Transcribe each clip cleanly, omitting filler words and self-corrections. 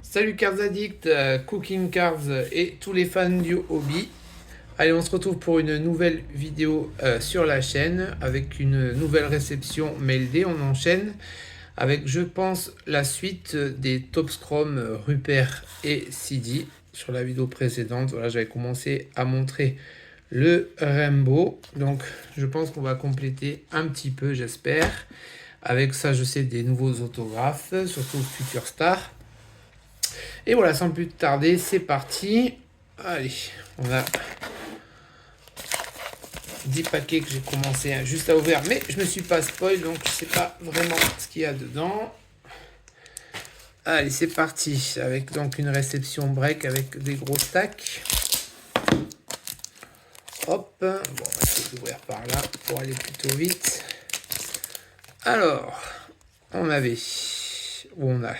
Salut Cards Addict, Cooking Cards et tous les fans du hobby. Allez, on se retrouve pour une nouvelle vidéo sur la chaîne avec une nouvelle réception Mail Day. On enchaîne avec, je pense, la suite des Top Scrum Rupert et CD. Sur la vidéo précédente, voilà, j'avais commencé à montrer le Rainbow. Donc, je pense qu'on va compléter un petit peu, j'espère. Avec ça, je sais des nouveaux autographes, surtout Future Star. Et voilà, sans plus tarder, c'est parti. Allez, on a 10 paquets que j'ai commencé juste à ouvrir, mais je me suis pas spoil, donc je sais pas vraiment ce qu'il y a dedans. Allez, c'est parti, avec donc une réception break avec des gros stacks. Hop, bon, on va essayer d'ouvrir par là pour aller plutôt vite. Alors, on avait, où on a,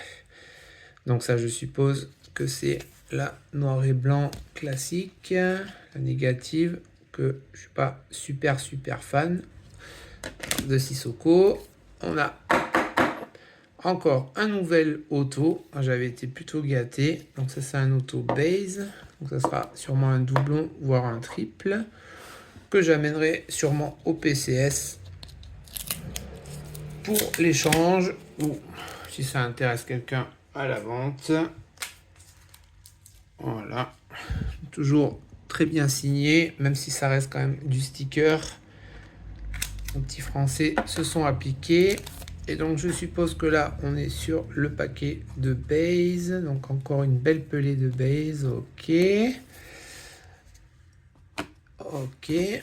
donc ça je suppose que c'est la noir et blanc classique, la négative, que je suis pas super fan de Sissoko. On a encore un nouvel auto, j'avais été plutôt gâté, donc ça c'est un auto base, donc ça sera sûrement un doublon voire un triple que j'amènerai sûrement au PCS pour l'échange ou si ça intéresse quelqu'un à la vente. Voilà, toujours très bien signé, même si ça reste quand même du sticker. Les petits français se sont appliqués. Et donc je suppose que là on est sur le paquet de base. Donc encore une belle pelée de base. Ok. Ok. Et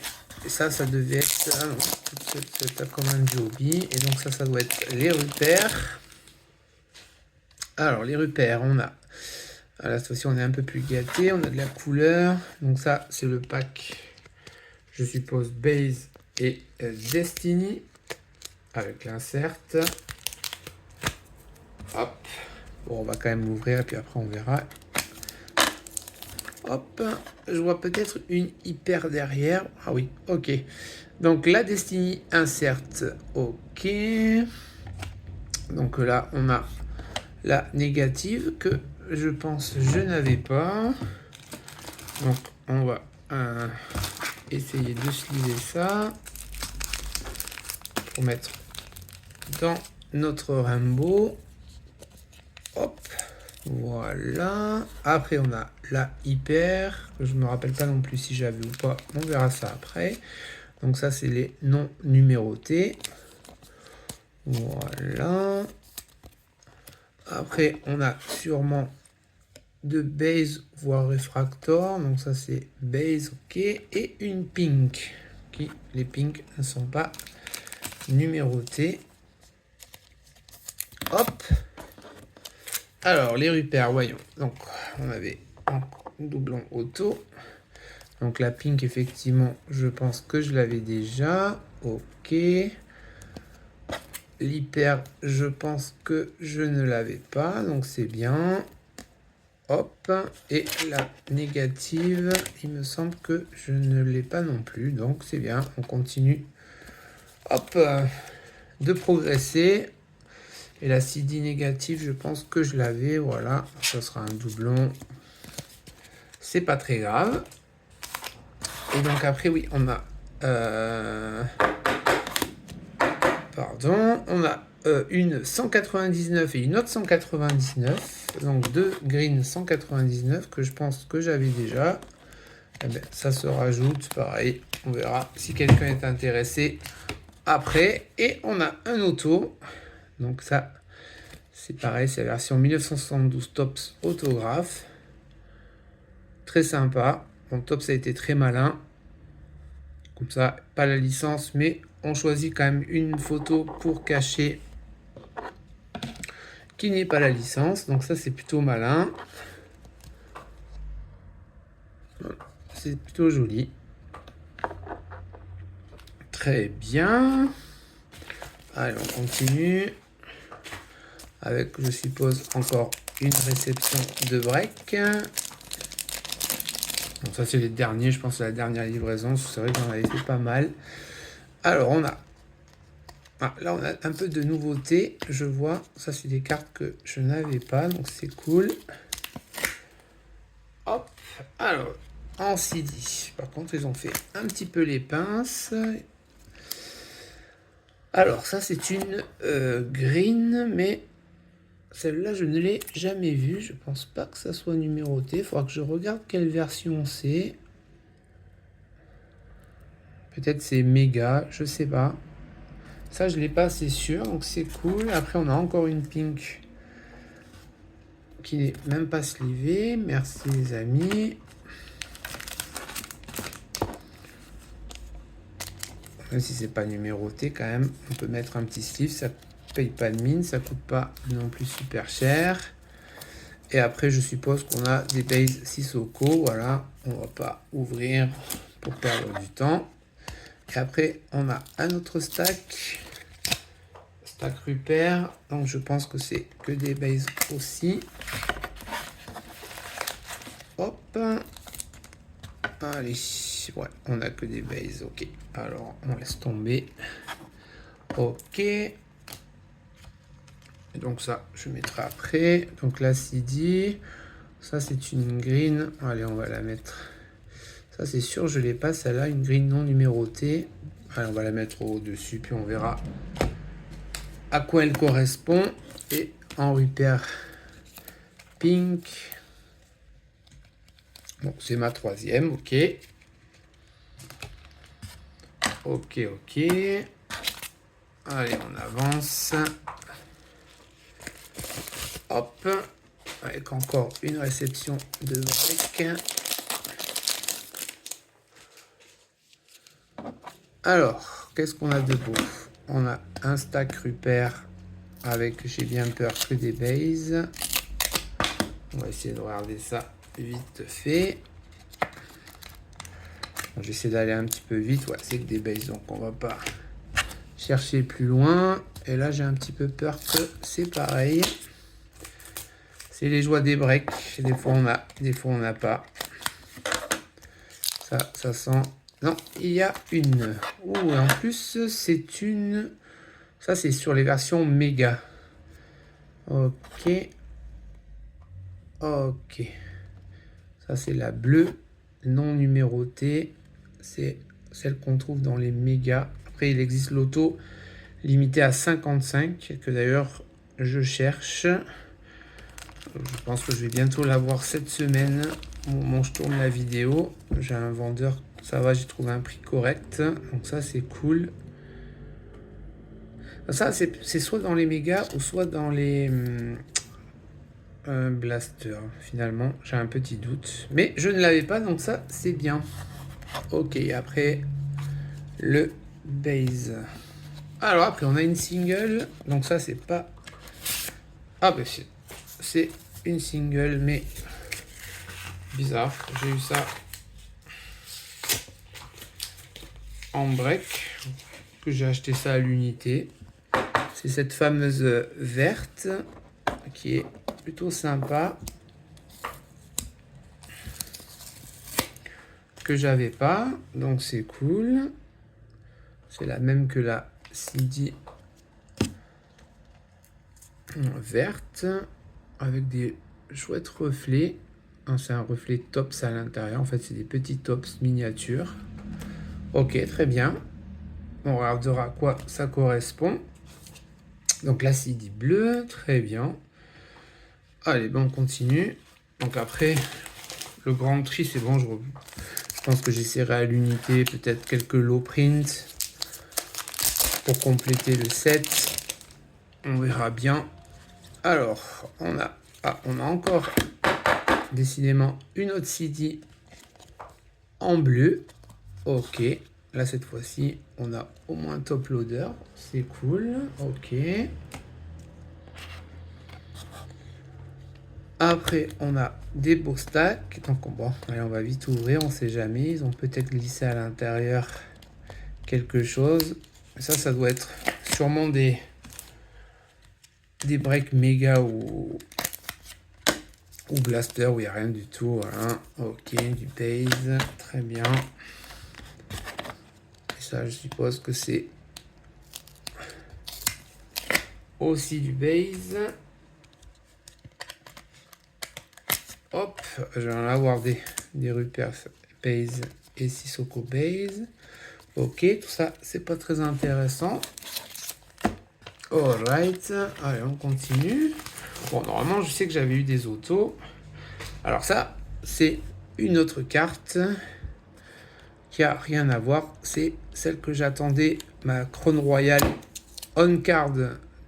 ça devait être toute cette commande du hobby. Et donc ça doit être les repères. Alors les repères, on a. À la station on est un peu plus gâté. On a de la couleur. Donc ça c'est le pack, je suppose, base et Destiny. Avec l'insert. Hop. Bon, on va quand même l'ouvrir et puis après on verra. Hop. Je vois peut-être une hyper derrière. Ah oui, ok. Donc la Destiny insert. Ok. Donc là, on a la négative que je pense je n'avais pas. Donc on va essayer de sliver ça. Pour mettre dans notre Rainbow. Hop, voilà. Après, on a la hyper. Je ne me rappelle pas non plus si j'avais ou pas. On verra ça après. Donc ça, c'est les non numérotés. Voilà. Après, on a sûrement de base, voire réfractor. Donc ça, c'est base, ok. Et une pink. Qui, les pinks ne sont pas numérotés. Hop. Alors, les repères, voyons. Donc, on avait un doublon auto. Donc, la pink, effectivement, je pense que je l'avais déjà. Ok. L'hyper, je pense que je ne l'avais pas. Donc, c'est bien. Hop. Et la négative, il me semble que je ne l'ai pas non plus. Donc, c'est bien. On continue. Hop. De progresser. Et la CD négative, je pense que je l'avais. Voilà, ça sera un doublon. C'est pas très grave. Et donc après, oui, on a... Pardon. On a une 199 et une autre 199. Donc deux green 199 que je pense que j'avais déjà. Eh bien, ça se rajoute, pareil. On verra si quelqu'un est intéressé après. Et on a un auto. Donc ça... C'est pareil, c'est la version 1972 Tops autographe. Très sympa. Bon, Tops a été très malin. Comme ça, pas la licence, mais on choisit quand même une photo pour cacher qui n'est pas la licence. Donc ça, c'est plutôt malin. C'est plutôt joli. Très bien. Allez, on continue. Avec, je suppose, encore une réception de break. Donc ça c'est les derniers, je pense, c'est la dernière livraison. C'est vrai que j'en avais fait pas mal. Alors on a Ah, là, on a un peu de nouveauté, je vois. Ça, c'est des cartes que je n'avais pas, donc c'est cool. Hop, alors, en CD. Par contre, ils ont fait un petit peu les pinces. Alors, ça, c'est une green, mais celle-là, je ne l'ai jamais vue. Je pense pas que ça soit numéroté. Il faudra que je regarde quelle version c'est. Peut-être c'est méga, je sais pas. Ça, je l'ai pas, c'est sûr, donc c'est cool. Après, on a encore une pink qui n'est même pas slivée. Merci les amis. Même si c'est pas numéroté, quand même, on peut mettre un petit sleeve. Ça paye pas de mine, ça coûte pas non plus super cher. Et après, je suppose qu'on a des base Sissoko. Voilà, on va pas ouvrir pour perdre du temps. Et après, on a un autre stack. Stack Rupert. Donc, je pense que c'est que des bases aussi. Hop. Allez. Ouais, on a que des bases. Ok. Alors, on laisse tomber. Ok. Et donc, ça, je mettrai après. Donc, là, CD. Ça, c'est une green. Allez, on va la mettre. Ça, c'est sûr, je l'ai pas, celle-là, une green non numérotée. Allez, on va la mettre au-dessus, puis on verra à quoi elle correspond. Et en repère pink. Bon, c'est ma troisième, ok. Ok, ok. Allez, on avance. Hop. Avec encore une réception de break. Alors, qu'est-ce qu'on a de beau? On a un stack Rupert avec, j'ai bien peur, que des bases. On va essayer de regarder ça vite fait. Bon, j'essaie d'aller un petit peu vite. Ouais, c'est que des bases, donc on va pas chercher plus loin. Et là, j'ai un petit peu peur que c'est pareil. C'est les joies des breaks. Des fois, on a, des fois, on n'a pas. Ça sent... Non, il y a une. Ouh, en plus, c'est une... Ça, c'est sur les versions méga. Ok. Ok. Ça, c'est la bleue non numérotée. C'est celle qu'on trouve dans les mégas. Après, il existe l'auto limité à 55, que d'ailleurs, je cherche. Je pense que je vais bientôt l'avoir cette semaine. Au moment où je tourne la vidéo, j'ai un vendeur, ça va, j'ai trouvé un prix correct. Donc ça, c'est cool. Ça, c'est soit dans les mégas ou soit dans les blasters. Finalement, j'ai un petit doute. Mais je ne l'avais pas, donc ça, c'est bien. Ok, après, le base. Alors après, on a une single. Donc ça, c'est pas... Ah, ben c'est une single, mais bizarre. J'ai eu ça en break, que j'ai acheté ça à l'unité. C'est cette fameuse verte qui est plutôt sympa, que j'avais pas, donc c'est cool. C'est la même que la CD verte avec des chouettes reflets. C'est un reflet tops à l'intérieur, en fait c'est des petits tops miniatures. Ok, très bien. On regardera à quoi ça correspond. Donc la CD bleue, très bien. Allez, ben on continue. Donc après, le grand tri, c'est bon, je pense que j'essaierai à l'unité peut-être quelques low print pour compléter le set. On verra bien. Alors, on a encore décidément une autre CD en bleu. Ok, là cette fois-ci, on a au moins top loader. C'est cool. Ok. Après, on a des beaux stacks. Donc, bon, allez, on va vite ouvrir. On sait jamais. Ils ont peut-être glissé à l'intérieur quelque chose. Ça doit être sûrement des breaks méga ou blaster où il n'y a rien du tout. Voilà. Ok, du base. Très bien. Et ça, je suppose que c'est aussi du base. Hop, je vais en avoir des Rupert base et Sissoko base. Ok, tout ça, c'est pas très intéressant. Alright, allez, on continue. Bon, normalement, je sais que j'avais eu des autos. Alors ça, c'est une autre carte qui a rien à voir. C'est celle que j'attendais, ma Crown Royale on card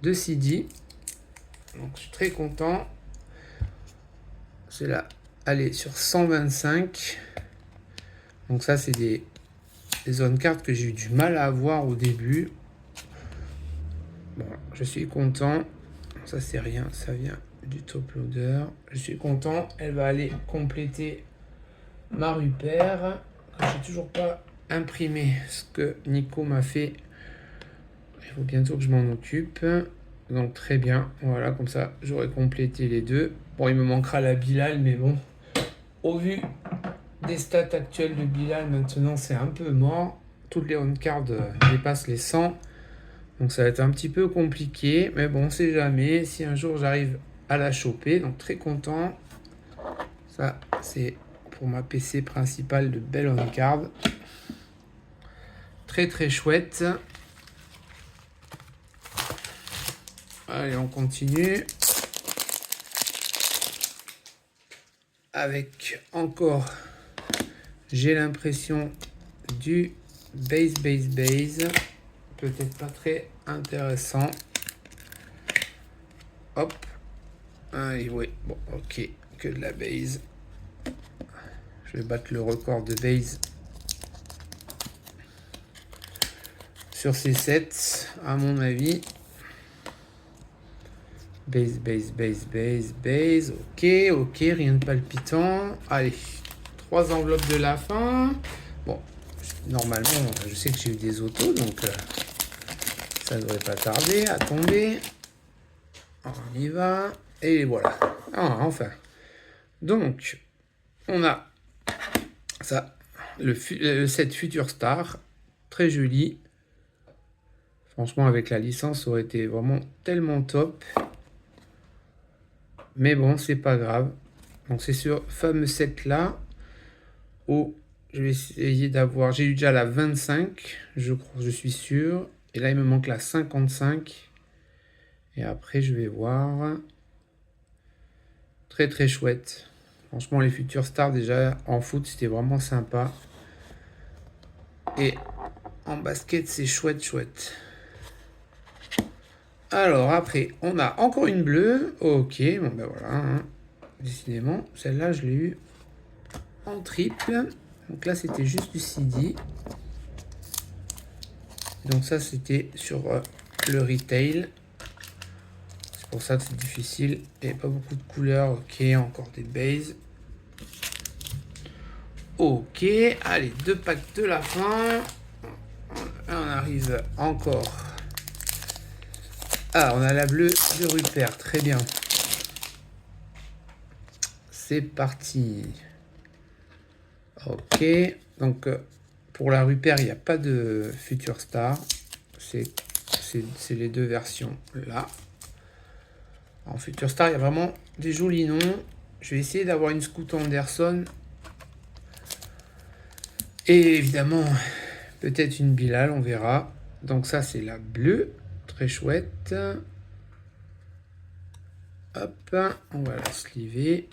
de CD. Donc, je suis très content. C'est là, allez, sur 125. Donc ça, c'est des on cards que j'ai eu du mal à avoir au début. Bon, je suis content. Ça, c'est rien, ça vient du top loader. Je suis content. Elle va aller compléter ma Rupert. Je n'ai toujours pas imprimé ce que Nico m'a fait. Il faut bientôt que je m'en occupe. Donc très bien. Voilà, comme ça, j'aurai complété les deux. Bon, il me manquera la Bilal, mais bon. Au vu des stats actuelles de Bilal, maintenant, c'est un peu mort. Toutes les on-cards dépassent les 100. Donc ça va être un petit peu compliqué, mais bon, on sait jamais si un jour j'arrive à la choper. Donc très content. Ça, c'est pour ma PC principale de belle on-card. Très très chouette. Allez, on continue. Avec encore, j'ai l'impression du base. Peut-être pas très intéressant. Hop. Allez, oui. Bon, ok. Que de la base. Je vais battre le record de base sur ces sets, à mon avis. Base. Ok. Rien de palpitant. Allez. 3 enveloppes de la fin. Bon. Normalement, je sais que j'ai eu des autos, donc ça ne devrait pas tarder à tomber. On y va. Et voilà. Enfin. Donc, on a ça, le set Future Star. Très joli. Franchement, avec la licence, ça aurait été vraiment tellement top. Mais bon, c'est pas grave. Donc, c'est ce fameux set-là où je vais essayer d'avoir... J'ai eu déjà la 25, je suis sûr. Et là, il me manque la 55. Et après, je vais voir. Très, très chouette. Franchement, les Future Stars, déjà, en foot, c'était vraiment sympa. Et en basket, c'est chouette. Alors, après, on a encore une bleue. Ok, bon, ben voilà. Décidément, celle-là, je l'ai eu en triple. Donc là, c'était juste du CD. Donc ça, c'était sur le retail. C'est pour ça que c'est difficile. Et pas beaucoup de couleurs. Ok, encore des bases. Ok, allez, 2 packs de la fin. On arrive encore. Ah, on a la bleue de Rupert. Très bien. C'est parti. Ok, donc pour la Rupert, il n'y a pas de Future Star. C'est les deux versions là. En Future Star, il y a vraiment des jolis noms. Je vais essayer d'avoir une Scoot Anderson. Et évidemment, peut-être une Bilal, on verra. Donc ça, c'est la bleue. Très chouette. Hop, on va la sliver.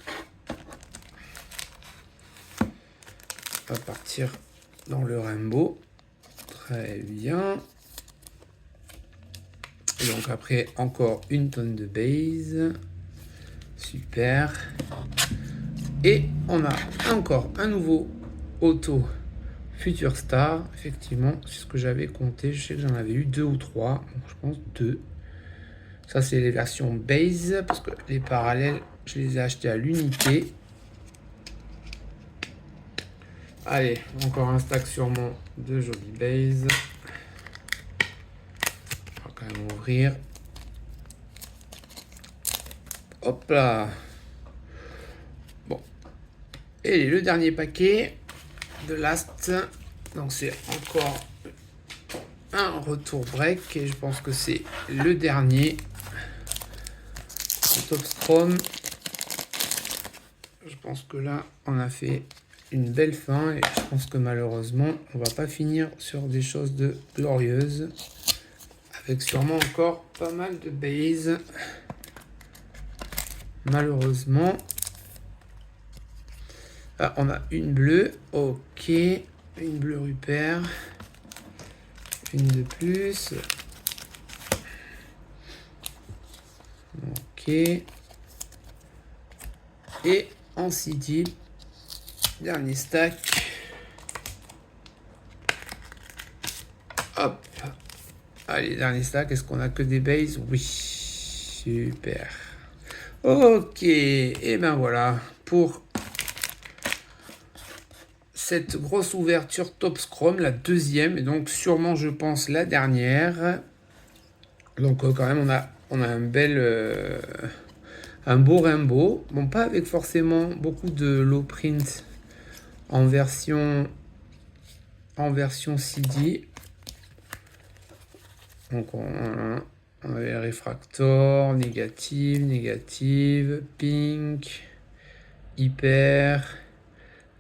On va partir dans le rainbow. Très bien. Et donc après, encore une tonne de base. Super. Et on a encore un nouveau auto Future Star. Effectivement, c'est ce que j'avais compté. Je sais que j'en avais eu 2 ou 3. Donc je pense 2. Ça, c'est les versions base. Parce que les parallèles, je les ai achetés à l'unité. Allez, encore un stack sûrement de jolies bases. On va quand même ouvrir. Hop là. Bon. Et le dernier paquet de Last. Donc c'est encore un retour break. Et je pense que c'est le dernier. Le Topps Chrome. Je pense que là, on a fait une belle fin et je pense que malheureusement, on va pas finir sur des choses de glorieuses. Avec sûrement encore pas mal de bases. Malheureusement. Ah, on a une bleue. Ok. Une bleue Rupert. Une de plus. Ok. Et en CD, dernier stack. Hop. Allez, dernier stack. Est-ce qu'on a que des bases? Oui. Super. Ok. Et ben voilà. Pour cette grosse ouverture Topps Chrome, la deuxième. Et donc sûrement, je pense, la dernière. Donc quand même, on a un bel... un beau rainbow. Bon, pas avec forcément beaucoup de low print en version CD. Donc on avait réfractor, négative, pink, hyper.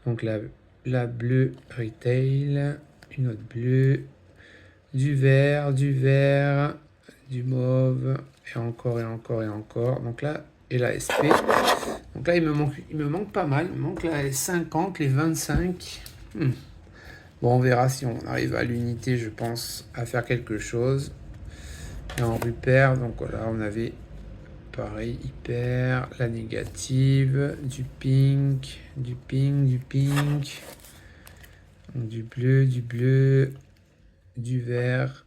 Donc la bleue retail, une autre bleue, du vert, du mauve, et encore et encore et encore. Donc là, et la SP. Donc là, il me manque pas mal. Il me manque les 50, les 25. Bon, on verra si on arrive à l'unité, je pense, à faire quelque chose. Et en Rupert, donc voilà, on avait pareil, hyper, la négative, du pink, du bleu, du vert,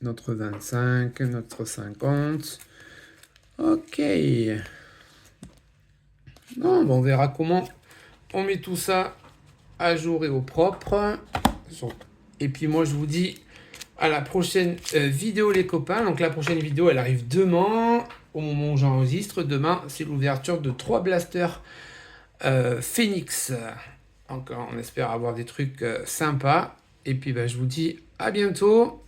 notre 25, notre 50. Ok. Non, bon, on verra comment on met tout ça à jour et au propre. Et puis moi, je vous dis à la prochaine vidéo, les copains. Donc la prochaine vidéo, elle arrive demain, au moment où j'enregistre. Demain, c'est l'ouverture de 3 blasters Phoenix. Donc on espère avoir des trucs sympas. Et puis je vous dis à bientôt.